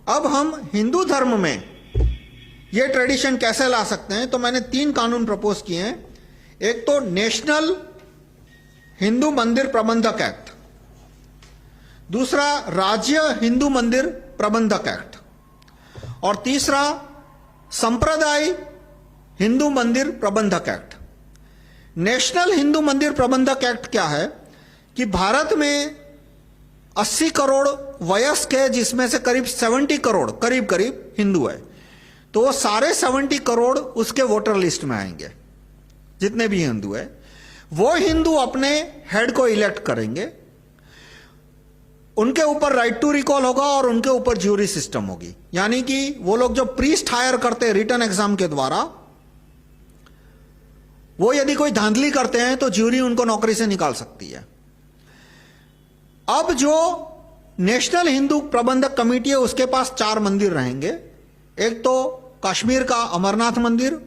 अब हम हिंदू धर्म में ये ट्रेडिशन कैसे ला सकते हैं, तो मैंने 3 कानून प्रपोज किए हैं। एक तो नेशनल हिंदू मंदिर प्रबंधक एक्ट, दूसरा राज्य हिंदू मंदिर प्रबंधक एक्ट, और तीसरा संप्रदाय हिंदू मंदिर प्रबंधक एक्ट। नेशनल हिंदू मंदिर प्रबंधक एक्ट क्या है कि भारत में 80 करोड़ वयस्क है, जिसमें से करीब 70 करोड़ करीब हिंदू है, तो वो सारे 70 करोड़ उसके वोटर लिस्ट में आएंगे। जितने भी हिंदू है वो हिंदू अपने हेड को इलेक्ट करेंगे, उनके ऊपर राइट टू रिकॉल होगा और उनके ऊपर ज्यूरी सिस्टम होगी। यानी कि वो लोग जो प्रीस्ट हायर करते हैं रिटन एग्जाम के द्वारा, वो यदि कोई धांधली करते हैं तो ज्यूरी उनको नौकरी से निकाल सकती है। अब जो नेशनल हिंदू प्रबंधक कमेटी है उसके पास 4 मंदिर रहेंगे। एक तो कश्मीर का अमरनाथ मंदिर,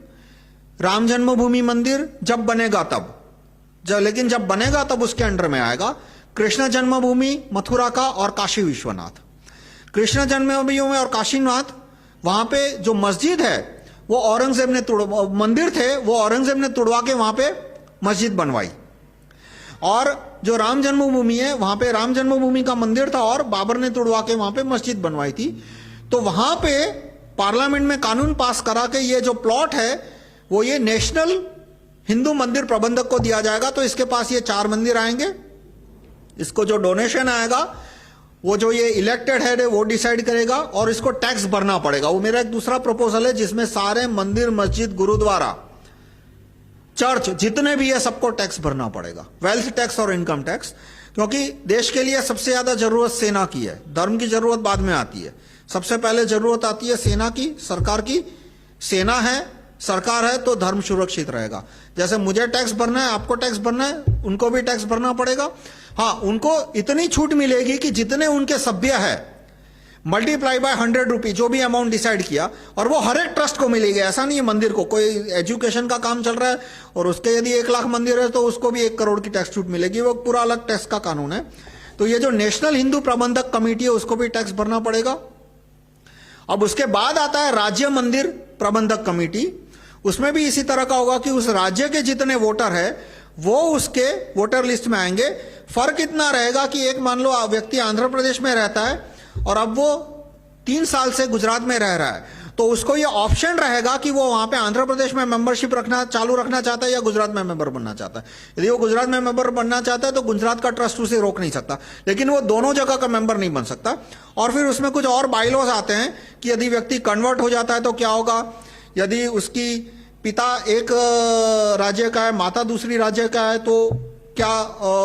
राम जन्मभूमि मंदिर जब बनेगा तब, लेकिन जब बनेगा तब उसके अंडर में आएगा कृष्ण जन्मभूमि मथुरा का और काशी विश्वनाथ। कृष्ण जन्मभूमि में और काशीनाथ, वहां पे जो मस्जिद है वो औरंगजेब ने मंदिर थे वो औरंगजेब ने तुड़वा के वहां पे मस्जिद बनवाई। और जो राम जन्मभूमि है वहां पे राम जन्मभूमि का मंदिर था और बाबर ने तुड़वा के वहां पे मस्जिद बनवाई थी। तो वहां पे पार्लियामेंट में कानून पास करा के ये जो प्लॉट है वो ये नेशनल हिंदू मंदिर प्रबंधक को दिया जाएगा। तो इसके पास ये 4 मंदिर आएंगे। इसको जो डोनेशन आएगा वो जो ये इलेक्टेड हेड है वो डिसाइड करेगा और इसको टैक्स भरना पड़ेगा। वो मेरा एक दूसरा प्रपोजल है जिसमें सारे मंदिर, मस्जिद, गुरुद्वारा, चर्च जितने भी है सबको टैक्स भरना पड़ेगा, वेल्थ टैक्स और इनकम टैक्स। क्योंकि देश के लिए सबसे ज्यादा जरूरत सेना की है, धर्म की जरूरत बाद में आती है। सबसे पहले जरूरत आती है सेना की, सरकार की। सेना है, सरकार है तो धर्म सुरक्षित रहेगा। जैसे मुझे टैक्स भरना है, आपको टैक्स भरना है, उनको भी टैक्स भरना पड़ेगा। हाँ, उनको इतनी छूट मिलेगी कि जितने उनके सभ्य है मल्टीप्लाई बाय 100 रुपीज, जो भी अमाउंट डिसाइड किया, और वो हर एक ट्रस्ट को मिलेगी। ऐसा नहीं है मंदिर को, कोई एजुकेशन का काम चल रहा है और उसके यदि 1 लाख मंदिर है तो उसको भी 1 करोड़ की टैक्स छूट मिलेगी। वो पूरा अलग टैक्स का कानून है। तो ये जो नेशनल हिंदू प्रबंधक कमेटी है उसको भी टैक्स भरना पड़ेगा। अब उसके बाद आता है राज्य मंदिर प्रबंधक कमेटी। उसमें भी इसी तरह का होगा कि उस राज्य के जितने वोटर है वो उसके वोटर लिस्ट में आएंगे। फर्क इतना रहेगा कि एक मान लो व्यक्ति आंध्र प्रदेश में रहता है और अब वो 3 साल से गुजरात में रह रहा है, तो उसको ये ऑप्शन रहेगा कि वो वहां पे आंध्र प्रदेश में मेंबरशिप चालू रखना चाहता है या गुजरात में मेंबर बनना चाहता है। यदि वो गुजरात में मेंबर बनना चाहता है तो गुजरात का ट्रस्ट उसे रोक नहीं सकता, लेकिन वो दोनों जगह का मेंबर नहीं बन सकता। और फिर उसमें कुछ और बाइलॉज आते हैं कि यदि व्यक्ति कन्वर्ट हो जाता है तो क्या होगा, यदि उसकी पिता एक राज्य का है, माता दूसरी राज्य का है, तो क्या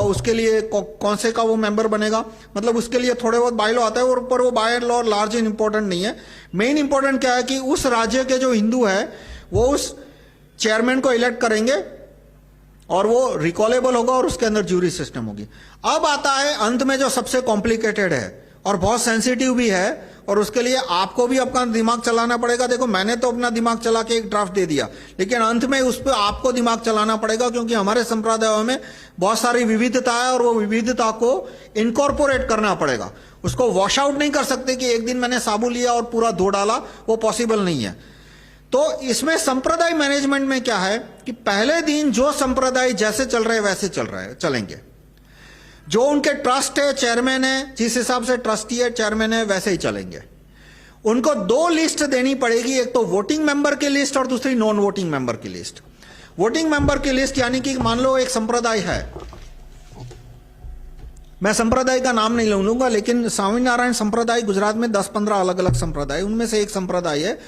उसके लिए कौन से का वो मेंबर बनेगा। मतलब उसके लिए थोड़े बहुत बाय लॉ आता है, और ऊपर वो बाय लॉ लार्ज इंपॉर्टेंट नहीं है। मेन इंपॉर्टेंट क्या है कि उस राज्य के जो हिंदू है वो उस चेयरमैन को इलेक्ट करेंगे और वो रिकॉलेबल होगा और उसके अंदर ज्यूरी सिस्टम होगी। अब आता है अंत में जो सबसे कॉम्प्लिकेटेड है और बहुत सेंसिटिव भी है, और उसके लिए आपको भी अपना दिमाग चलाना पड़ेगा। देखो, मैंने तो अपना दिमाग चला के एक ड्राफ्ट दे दिया, लेकिन अंत में उस पर आपको दिमाग चलाना पड़ेगा, क्योंकि हमारे संप्रदायों में बहुत सारी विविधता है और वो विविधता को इनकॉर्पोरेट करना पड़ेगा। उसको वॉश आउट नहीं कर सकते कि एक दिन मैंने साबुन लिया और पूरा धो डाला, वो पॉसिबल नहीं है। तो इसमें संप्रदाय मैनेजमेंट में क्या है कि पहले दिन जो संप्रदाय जैसे चल रहे वैसे चलेंगे। जो उनके ट्रस्ट है, चेयरमैन है, जिस हिसाब से ट्रस्टी है, चेयरमैन है, वैसे ही चलेंगे। उनको 2 लिस्ट देनी पड़ेगी, एक तो वोटिंग मेंबर की लिस्ट और दूसरी नॉन वोटिंग मेंबर की लिस्ट। वोटिंग मेंबर की लिस्ट यानी कि मान लो एक संप्रदाय है, मैं संप्रदाय का नाम नहीं लूंगा, लेकिन स्वामीनारायण संप्रदाय गुजरात में 10-15 अलग अलग संप्रदाय, उनमें से एक संप्रदाय है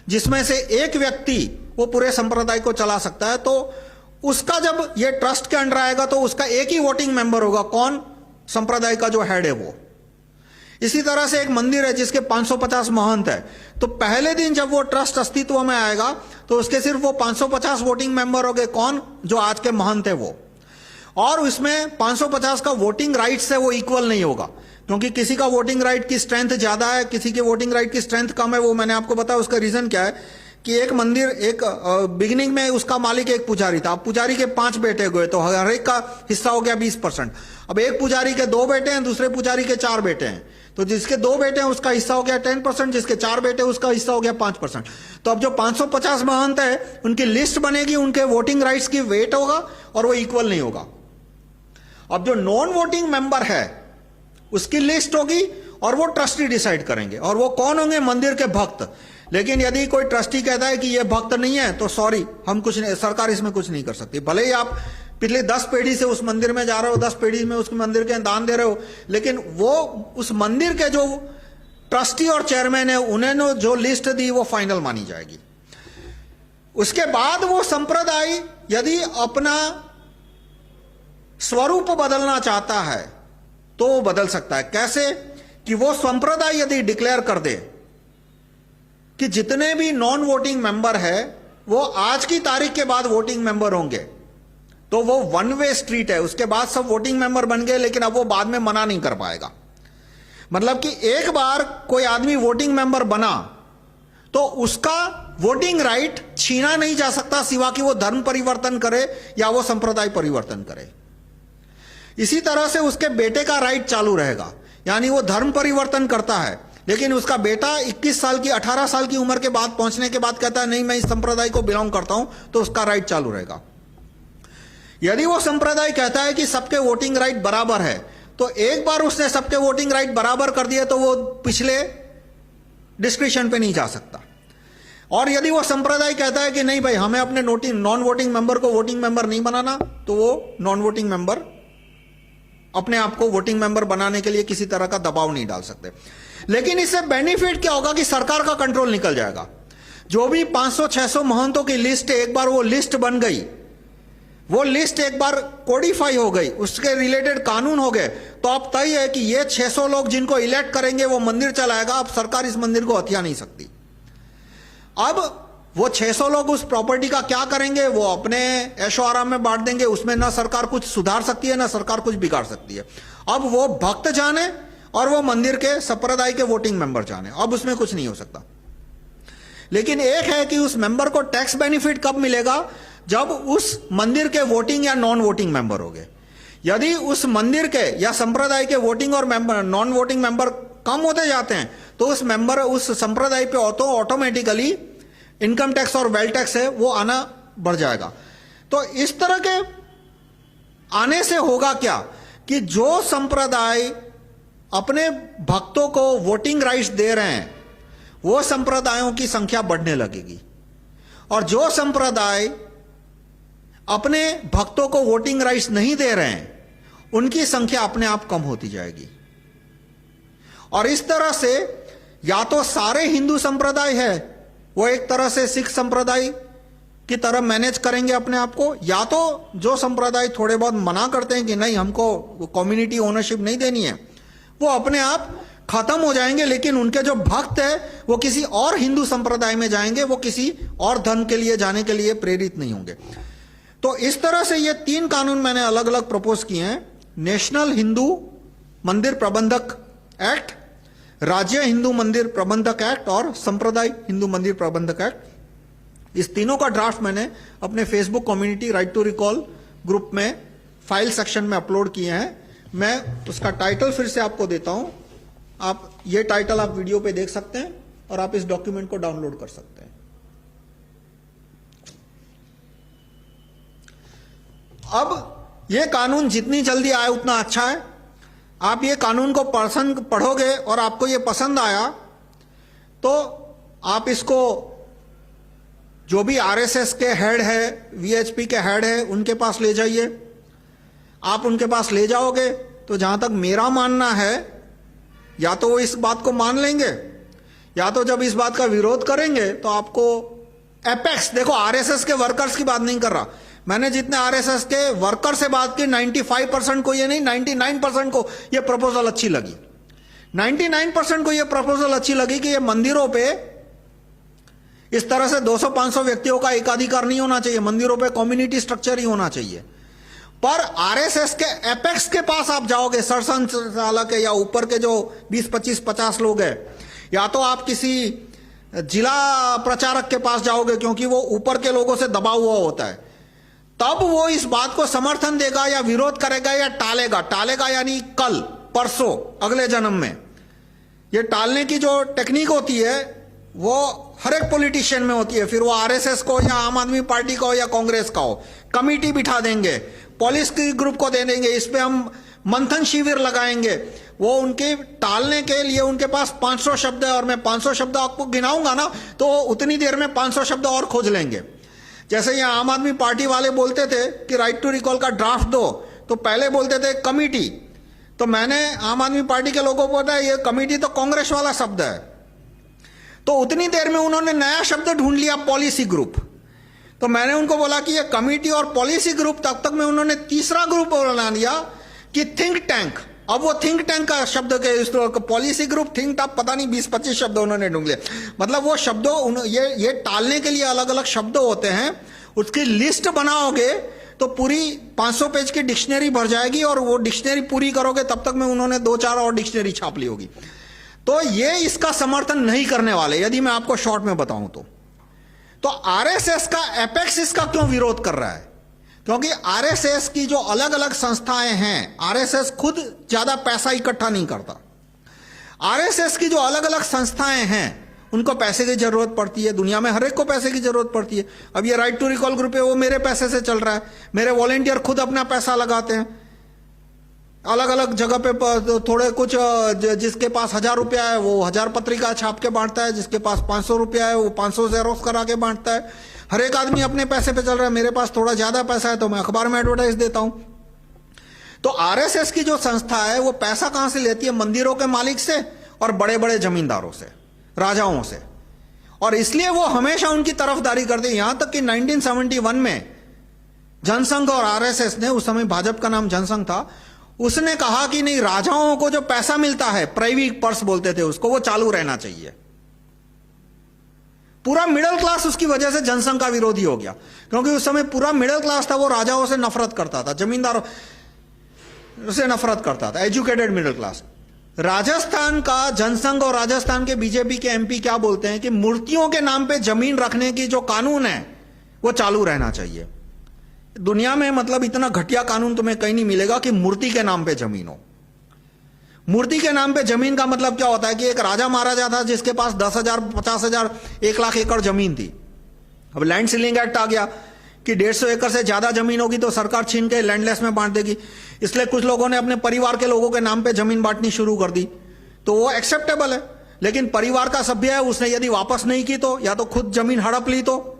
जिसमें से एक व्यक्ति वो पूरे संप्रदाय को चला सकता है। तो उसका जब ये ट्रस्ट के अंडर आएगा तो उसका एक ही वोटिंग मेंबर होगा, कौन, संप्रदाय का जो हेड है वो। इसी तरह से एक मंदिर है जिसके 550 महंत है, तो पहले दिन जब वो ट्रस्ट अस्तित्व में आएगा तो उसके सिर्फ वो 550 वोटिंग मेंबर हो गए, कौन, जो आज के महंत है वो। और उसमें 550 का वोटिंग राइट्स है वो इक्वल नहीं होगा, क्योंकि किसी का वोटिंग राइट की स्ट्रेंथ ज्यादा है, किसी के वोटिंग राइट की स्ट्रेंथ कम है। वो मैंने आपको बताया, उसका रीजन क्या है कि एक मंदिर, एक बिगिनिंग में उसका मालिक एक पुजारी था, अब पुजारी के 5 बेटे हुए तो हर एक का हिस्सा हो गया 20%। अब एक पुजारी के 2 बेटे हैं, दूसरे पुजारी के 4 बेटे हैं, तो जिसके 2 बेटे हैं उसका हिस्सा हो गया 10%, जिसके 4 बेटे उसका हिस्सा हो गया 5%। तो अब जो 550 महंत है उनकी लिस्ट बनेगी, उनके वोटिंग राइट्स की वेट होगा और वो इक्वल नहीं होगा। अब जो नॉन वोटिंग मेंबर है उसकी लिस्ट होगी और वो ट्रस्टी डिसाइड करेंगे, और वो कौन होंगे? मंदिर के भक्त। लेकिन यदि कोई ट्रस्टी कहता है कि ये भक्त नहीं है तो सॉरी, हम कुछ नहीं, सरकार इसमें कुछ नहीं कर सकती। भले ही आप पिछले 10 पीढ़ी से उस मंदिर में जा रहे हो, 10 पीढ़ी में उस मंदिर के दान दे रहे हो, लेकिन वो उस मंदिर के जो ट्रस्टी और चेयरमैन है उन्होंने जो लिस्ट दी वो फाइनल मानी जाएगी। उसके बाद वो संप्रदाय यदि अपना स्वरूप बदलना चाहता है तो वो बदल सकता है। कैसे? कि वो संप्रदाय यदि डिक्लेयर कर दे कि जितने भी नॉन वोटिंग मेंबर है वो आज की तारीख के बाद वोटिंग मेंबर होंगे, तो वो 1 वे स्ट्रीट है, उसके बाद सब वोटिंग मेंबर बन गए, लेकिन अब वो बाद में मना नहीं कर पाएगा। मतलब कि एक बार कोई आदमी वोटिंग मेंबर बना तो उसका वोटिंग राइट छीना नहीं जा सकता, सिवा कि वो धर्म परिवर्तन करे या वो संप्रदाय परिवर्तन करे। इसी तरह से उसके बेटे का राइट चालू रहेगा, यानी वो धर्म परिवर्तन करता है लेकिन उसका बेटा 21 साल की 18 साल की उम्र के बाद पहुंचने के बाद कहता है नहीं मैं इस संप्रदाय को बिलोंग करता हूं, तो उसका राइट चालू रहेगा। यदि वो संप्रदाय कहता है कि सबके वोटिंग राइट बराबर है, तो एक बार उसने सबके वोटिंग राइट बराबर कर दिए तो वो पिछले डिस्क्रिप्शन पे नहीं जा सकता। और यदि वो संप्रदाय कहता है कि नहीं भाई हमें अपने नॉन वोटिंग मेंबर को वोटिंग मेंबर नहीं बनाना, तो वो नॉन वोटिंग मेंबर अपने आप को वोटिंग मेंबर बनाने के लिए किसी तरह का दबाव नहीं डाल सकते। लेकिन इससे बेनिफिट क्या होगा कि सरकार का कंट्रोल निकल जाएगा। जो भी 500-600 महंतों की लिस्ट, एक बार वो लिस्ट बन गई, वो लिस्ट एक बार कोडिफाई हो गई, उसके रिलेटेड कानून हो गए, तो अब तय है कि ये 600 लोग जिनको इलेक्ट करेंगे वो मंदिर चलाएगा। अब सरकार इस मंदिर को हथिया नहीं सकती। अब वो 600 लोग उस प्रॉपर्टी का क्या करेंगे? वो अपने ऐशो आराम में बांट देंगे, उसमें ना सरकार कुछ सुधार सकती है ना सरकार कुछ बिगाड़ सकती है। अब वो भक्त जाने और वो मंदिर के संप्रदाय के वोटिंग मेंबर जाने, अब उसमें कुछ नहीं हो सकता। लेकिन एक है कि उस मेंबर को टैक्स बेनिफिट कब मिलेगा? जब उस मंदिर के वोटिंग या नॉन वोटिंग मेंबर हो गए। यदि उस मंदिर के या संप्रदाय के वोटिंग और नॉन वोटिंग मेंबर कम होते जाते हैं तो उस मेंबर, उस संप्रदाय पे ऑटोमेटिकली इनकम टैक्स और वेल्थ टैक्स है वो आना बढ़ जाएगा। तो इस तरह के आने से होगा क्या कि जो संप्रदाय अपने भक्तों को वोटिंग राइट्स दे रहे हैं वो संप्रदायों की संख्या बढ़ने लगेगी, और जो संप्रदाय अपने भक्तों को वोटिंग राइट्स नहीं दे रहे हैं उनकी संख्या अपने आप कम होती जाएगी। और इस तरह से या तो सारे हिंदू संप्रदाय है वो एक तरह से सिख संप्रदाय की तरह मैनेज करेंगे अपने आप को, या तो जो संप्रदाय थोड़े बहुत मना करते हैं कि नहीं हमको कम्युनिटी ओनरशिप नहीं देनी है, वो अपने आप खत्म हो जाएंगे। लेकिन उनके जो भक्त है वो किसी और हिंदू संप्रदाय में जाएंगे, वो किसी और धर्म के लिए जाने के लिए प्रेरित नहीं होंगे। तो इस तरह से ये 3 कानून मैंने अलग अलग प्रपोज किए हैं। नेशनल हिंदू मंदिर प्रबंधक एक्ट, राज्य हिंदू मंदिर प्रबंधक एक्ट और संप्रदाय हिंदू मंदिर प्रबंधक एक्ट। इस तीनों का ड्राफ्ट मैंने अपने Facebook community right to recall group में फाइल सेक्शन में अपलोड किए हैं। मैं उसका टाइटल फिर से आपको देता हूं। आप ये टाइटल आप वीडियो पे देख सकते हैं और आप इस डॉक्यूमेंट को डाउनलोड कर सकते हैं। अब ये कानून जितनी जल्दी आए उतना अच्छा है। आप ये कानून को पढ़ोगे और आपको ये पसंद आया तो आप इसको जो भी आरएसएस के हेड है, वीएचपी के हेड है, उनके पास ले जाइए। आप उनके पास ले जाओगे तो जहां तक मेरा मानना है या तो वो इस बात को मान लेंगे या तो जब इस बात का विरोध करेंगे तो आपको एपेक्स, देखो आरएसएस के वर्कर्स की बात नहीं कर रहा मैंने, जितने आरएसएस के वर्कर से बात की 95% को ये नहीं 99% को ये प्रपोजल अच्छी लगी। 99% को ये प्रपोजल अच्छी लगी कि ये मंदिरों पे इस तरह से 200-500 व्यक्तियों का एकाधिकार नहीं होना चाहिए, मंदिरों पे कम्युनिटी स्ट्रक्चर ही होना चाहिए। पर आरएसएस के एपेक्स के पास आप जाओगे, सरसंघचालक है या ऊपर के जो 20-25-50 लोग हैं, या तो आप किसी जिला प्रचारक के पास जाओगे, क्योंकि वो ऊपर के लोगों से दबा हुआ होता है, तब वो इस बात को समर्थन देगा या विरोध करेगा या टालेगा। टालेगा यानी कल, परसों, अगले जन्म में। ये टालने की जो टेक्निक होती है वो हर एक पॉलिटिशियन में होती है। फिर वो आरएसएस को या आम आदमी पार्टी का हो या कांग्रेस का हो, कमेटी बिठा देंगे, पुलिस की ग्रुप को दे देंगे, इस पे हम मंथन शिविर लगाएंगे। वो उनके टालने के लिए उनके पास 500 शब्द है, और मैं 500 शब्द आपको गिनाऊंगा ना तो उतनी देर में 500 शब्द और खोज लेंगे। जैसे ये आम आदमी पार्टी वाले बोलते थे कि राइट टू रिकॉल का ड्राफ्ट दो, तो पहले बोलते थे कमिटी। तो मैंने आम आदमी पार्टी के लोगों को बताया ये कमिटी तो कांग्रेस वाला शब्द है। तो उतनी देर में उन्होंने नया शब्द ढूंढ लिया, पॉलिसी ग्रुप। तो मैंने उनको बोला कि ये कमिटी और पॉलिसी ग्रुप, तब तक में उन्होंने तीसरा ग्रुप बना लिया कि थिंक टैंक। अब वो थिंक टैंक का शब्द के पॉलिसी ग्रुप, थिंक टैंक, पता नहीं 20-25 शब्द उन्होंने ढूंढ लिए। मतलब वो शब्दों, ये टालने के लिए अलग अलग शब्द होते हैं। उसकी लिस्ट बनाओगे तो पूरी 500 पेज की डिक्शनरी भर जाएगी, और वो डिक्शनरी पूरी करोगे तब तक में उन्होंने 2-4 और डिक्शनरी छाप ली होगी। तो ये इसका समर्थन नहीं करने वाले, यदि मैं आपको शॉर्ट में बताऊं तो आरएसएस का एपेक्स इसका क्यों विरोध कर रहा है? क्योंकि आरएसएस की जो अलग अलग संस्थाएं हैं, आरएसएस खुद ज्यादा पैसा इकट्ठा नहीं करता। आरएसएस की जो अलग अलग संस्थाएं हैं उनको पैसे की जरूरत पड़ती है। दुनिया में हर एक को पैसे की जरूरत पड़ती है। अब ये राइट टू रिकॉल ग्रुप है, वो मेरे पैसे से चल रहा है। मेरे वॉलेंटियर खुद अपना पैसा लगाते हैं अलग अलग जगह पे। थोड़े कुछ, जिसके पास 1000 रुपया है वो 1000 पत्रिका छाप के बांटता है, जिसके पास 500 रुपया है वो 500 जेरोक्स करा के बांटता है। हर एक आदमी अपने पैसे पे चल रहा है। मेरे पास थोड़ा ज्यादा पैसा है तो मैं अखबार में एडवर्टाइज देता हूं। तो आरएसएस की जो संस्था है वो पैसा कहां से लेती है? मंदिरों के मालिक से और बड़े बड़े जमींदारों से, राजाओं से। और इसलिए वो हमेशा उनकी तरफदारी करते हैं। यहां तक कि 1971 में जनसंघ और आरएसएस ने, उस समय भाजपा का नाम जनसंघ था, उसने कहा कि नहीं, राजाओं को जो पैसा मिलता है, प्राइवेट पर्स बोलते थे उसको, वो चालू रहना चाहिए। पूरा मिडिल क्लास उसकी वजह से जनसंघ का विरोधी हो गया, क्योंकि उस समय पूरा मिडिल क्लास था वो राजाओं से नफरत करता था, जमींदारों से नफरत करता था, एजुकेटेड मिडिल क्लास। राजस्थान का जनसंघ और राजस्थान के बीजेपी के एमपी क्या बोलते हैं कि मूर्तियों के नाम पे जमीन रखने की जो कानून है वो चालू रहना चाहिए। दुनिया में मतलब इतना घटिया कानून तुम्हें कहीं नहीं मिलेगा कि मूर्ति के नाम पे जमीन हो। मूर्ति के नाम पे जमीन का मतलब क्या होता है कि एक राजा महाराजा था जिसके पास 10,000, 50,000, 1 लाख एकड़ जमीन थी। अब लैंड सीलिंग एक्ट आ गया कि 150 एकड़ से ज्यादा जमीन होगी तो सरकार छीन के लैंडलेस में बांट देगी। इसलिए कुछ लोगों ने अपने परिवार के लोगों के नाम पे जमीन बांटनी शुरू कर दी, तो वो एक्सेप्टेबल है। लेकिन परिवार का सभ्य है, उसने यदि वापस नहीं की तो, या तो खुद जमीन हड़प ली तो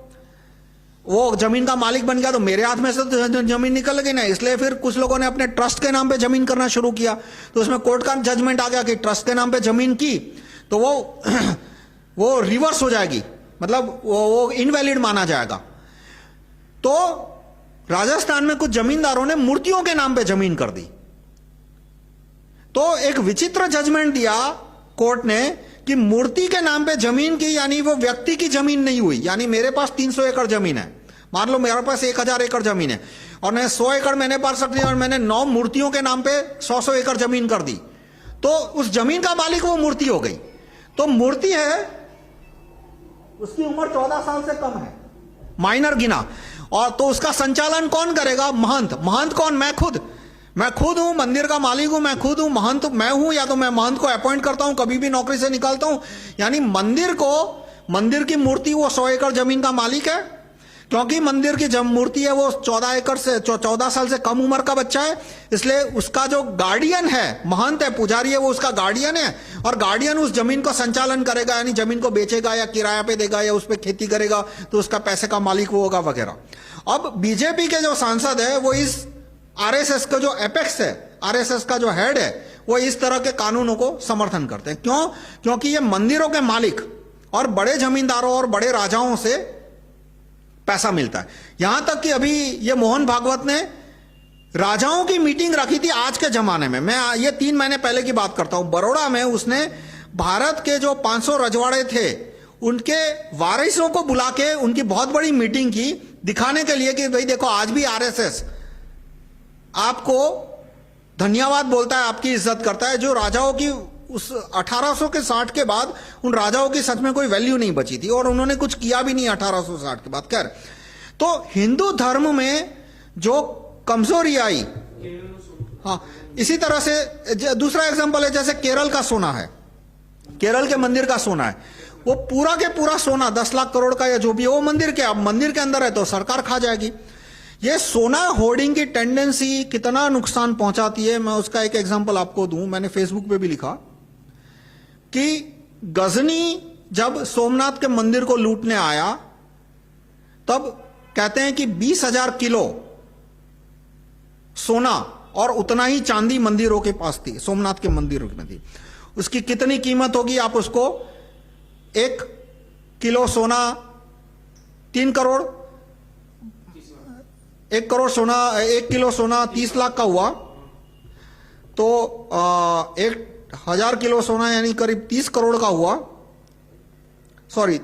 वो जमीन का मालिक बन गया, तो मेरे हाथ में से तो जमीन निकल गई ना। इसलिए फिर कुछ लोगों ने अपने ट्रस्ट के नाम पे जमीन करना शुरू किया, तो उसमें कोर्ट का जजमेंट आ गया कि ट्रस्ट के नाम पे जमीन की तो वो रिवर्स हो जाएगी, मतलब वो इनवैलिड माना जाएगा। तो राजस्थान में कुछ जमींदारों ने मूर्तियों के नाम पे जमीन कर दी। तो एक विचित्र जजमेंट दिया कोर्ट ने कि मूर्ति के नाम पे जमीन की, यानी वो व्यक्ति की जमीन नहीं हुई। यानी मेरे पास 300 एकड़ जमीन है, मान लो मेरे पास 1000 एकड़ जमीन है, और मैं 100 एकड़ मैंने पास रख लिया, और मैंने 9 मूर्तियों के नाम पे 100 एकड़ जमीन कर दी, तो उस जमीन का मालिक वो मूर्ति हो गई। तो मूर्ति है, उसकी उम्र 14 साल से कम है, माइनर गिना, और तो उसका संचालन कौन करेगा? महंत। महंत कौन? मैं खुद हूं, मंदिर का मालिक हूं, मैं खुद हूं, महंत मैं हूं, या तो मैं महंत को अपॉइंट करता हूं, कभी भी नौकरी से निकालता हूं। यानी मंदिर की मूर्ति वो 100 एकड़ जमीन का मालिक है, क्योंकि मंदिर की जब मूर्ति है वो 14 साल से कम उम्र का बच्चा है, इसलिए उसका जो गार्डियन है, महंत है, पुजारी है, वो उसका गार्डियन है, और गार्डियन उस जमीन को संचालन करेगा, यानी जमीन को बेचेगा या किराया पे देगा या उस पर खेती करेगा, तो उसका पैसे का मालिक वो होगा वगैरह। अब बीजेपी के जो सांसद है वो इस आरएसएस का जो एपेक्स है, आरएसएस का जो हेड है, वो इस तरह के कानूनों को समर्थन करते हैं। क्यों? क्योंकि ये मंदिरों के मालिक और बड़े जमींदारों और बड़े राजाओं से पैसा मिलता है। यहां तक कि अभी ये मोहन भागवत ने राजाओं की मीटिंग रखी थी आज के जमाने में, मैं ये 3 महीने पहले की बात करता हूं, बड़ौदा में। उसने भारत के जो 500 रजवाड़े थे उनके वारिसों को बुला के उनकी बहुत बड़ी मीटिंग की, दिखाने के लिए कि भाई देखो आज भी आरएसएस आपको धन्यवाद बोलता है, आपकी इज्जत करता है। जो राजाओं की उस 1860 के 60 के बाद उन राजाओं की सच में कोई वैल्यू नहीं बची थी और उन्होंने कुछ किया भी नहीं 1860 के बाद। खैर, तो हिंदू धर्म में जो कमजोरी आई, हाँ, इसी तरह से दूसरा एग्जांपल है, जैसे केरल का सोना है, केरल के मंदिर का सोना है, वो पूरा के पूरा सोना 10 लाख करोड़ का या जो भी है वो मंदिर के, अब मंदिर के अंदर है तो सरकार खा जाएगी। ये सोना होर्डिंग की टेंडेंसी कितना नुकसान पहुंचाती है, मैं उसका एक एग्जांपल आपको दूं। मैंने फेसबुक पे भी लिखा कि गजनी जब सोमनाथ के मंदिर को लूटने आया तब कहते हैं कि 20,000 किलो सोना और उतना ही चांदी मंदिरों के पास थी, सोमनाथ के मंदिरों में थी। उसकी कितनी कीमत होगी आप उसको, 1 किलो सोना 3 करोड़, 1 करोड़ सोना, 1 किलो सोना 30 लाख का हुआ, तो 1,000 किलो सोना यानी करीब 30 करोड़ का हुआ, सॉरी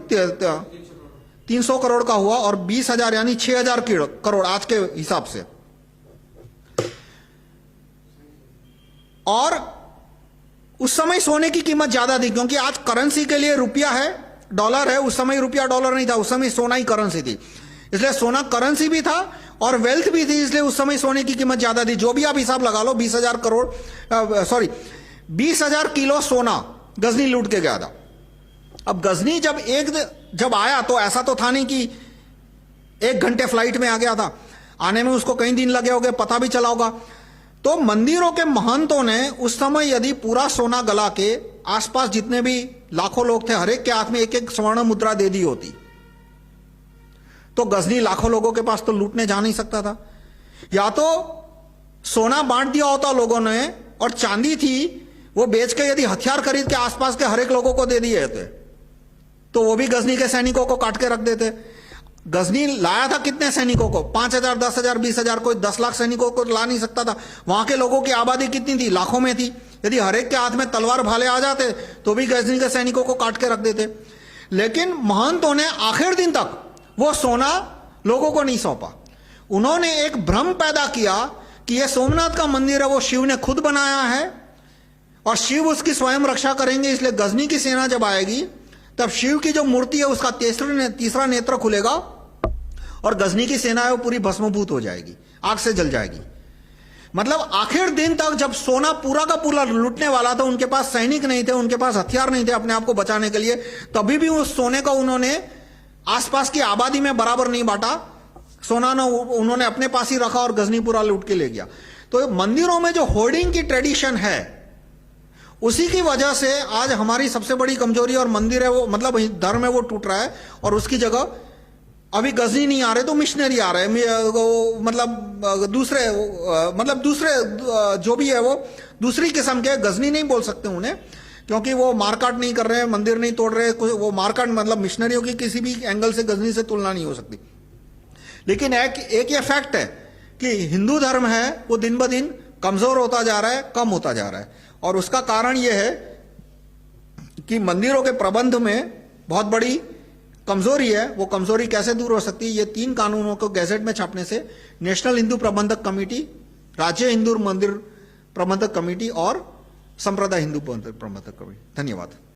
300 करोड़ का हुआ, और 20,000 यानी 6,000 करोड़ आज के हिसाब से। और उस समय सोने की कीमत ज्यादा थी क्योंकि आज करेंसी के लिए रुपया है, डॉलर है, उस समय रुपया डॉलर नहीं था, उस समय सोना ही करेंसी थी, इसलिए सोना करेंसी भी था और वेल्थ भी थी, इसलिए उस समय सोने की कीमत ज्यादा थी। जो भी आप हिसाब लगा लो, 20,000 करोड़, सॉरी 20,000 किलो सोना गजनी लूट के गया था। अब गजनी जब आया तो ऐसा तो था नहीं कि 1 घंटे फ्लाइट में आ गया था, आने में उसको कई दिन लगे होंगे, पता भी चला होगा। तो मंदिरों के महंतों ने उस समय यदि पूरा सोना गला के आसपास जितने भी लाखों लोग थे, हर एक के हाथ में 1-1 स्वर्ण मुद्रा दे दी होती, तो गजनी लाखों लोगों के पास तो लूटने जा नहीं सकता था। या तो सोना बांट दिया होता लोगों ने, और चांदी थी वो बेच के यदि हथियार खरीद के आसपास के हर एक लोगों को दे दिए होते, तो वो भी गजनी के सैनिकों को काट के रख देते। गजनी लाया था कितने सैनिकों को, 5,000, 10,000, 20,000, कोई 10 लाख सैनिकों को ला नहीं सकता था। वहां के लोगों की आबादी कितनी थी, लाखों में थी। यदि हर एक के हाथ में तलवार भाले आ जाते तो भी गजनी के सैनिकों को काट के रख देते। लेकिन महंतों ने आखिर दिन तक वो सोना लोगों को नहीं सौंपा। उन्होंने एक भ्रम पैदा किया कि यह सोमनाथ का मंदिर है वो शिव ने खुद बनाया है और शिव उसकी स्वयं रक्षा करेंगे, इसलिए गजनी की सेना जब आएगी तब शिव की जो मूर्ति है उसका तीसरा नेत्र खुलेगा और गजनी की सेना है वो पूरी भस्मभूत हो जाएगी, आग से जल जाएगी। मतलब आखिर दिन तक जब सोना पूरा का पूरा लूटने वाला था, उनके पास सैनिक नहीं थे, उनके पास हथियार नहीं थे अपने आप को बचाने के लिए, तभी भी उस सोने को उन्होंने आसपास की आबादी में बराबर नहीं बांटा। सोना ना उन्होंने अपने पास ही रखा और गजनी पूरा लूट के ले गया। तो मंदिरों में जो होर्डिंग की ट्रेडिशन है, उसी की वजह से आज हमारी सबसे बड़ी कमजोरी और मंदिर है वो, मतलब धर्म है वो टूट रहा है। और उसकी जगह अभी गजनी नहीं आ रहे तो मिशनरी आ रहे हैं, मतलब दूसरे जो भी है वो दूसरी किस्म के, गजनी नहीं बोल सकते उन्हें क्योंकि वो मारकाट नहीं कर रहे हैं, मंदिर नहीं तोड़ रहे, वो मारकाट मतलब मिशनरियों की किसी भी एंगल से गजनी से तुलना नहीं हो सकती। लेकिन एक ये फैक्ट है कि हिंदू धर्म है वो दिन ब दिन कमजोर होता जा रहा है, कम होता जा रहा है। और उसका कारण यह है कि मंदिरों के प्रबंध में बहुत बड़ी कमजोरी है। वो कमजोरी कैसे दूर हो सकती है, ये 3 कानूनों को गैजेट में छापने से नेशनल हिंदू प्रबंधक कमेटी, राज्य हिंदू मंदिर प्रबंधक कमेटी और संप्रदाय हिंदू प्रबंधक कमेटी। धन्यवाद।